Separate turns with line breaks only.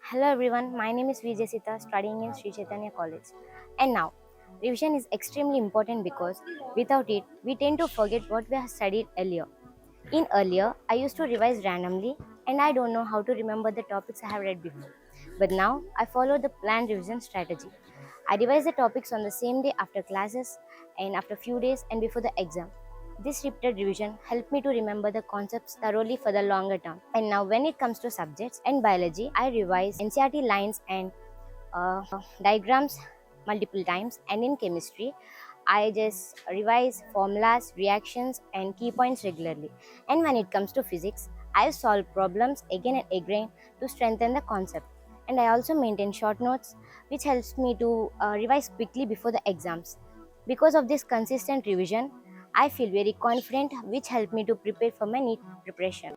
Hello everyone, my name is Vijay Sita, studying in Sri Chaitanya College. And now, revision is extremely important because without it, we tend to forget what we have studied earlier. In earlier, I used to revise randomly and I don't know how to remember the topics I have read before. But now, I follow the planned revision strategy. I revise the topics on the same day after classes and after few days and before the exam. This repeated revision helped me to remember the concepts thoroughly for the longer term. And now, when it comes to subjects and biology, I revise NCRT lines and diagrams multiple times. And in chemistry, I just revise formulas, reactions, and key points regularly. And when it comes to physics, I solve problems again and again to strengthen the concept. And I also maintain short notes, which helps me to revise quickly before the exams. Because of this consistent revision, I feel very confident, which helped me to prepare for my NEET preparation.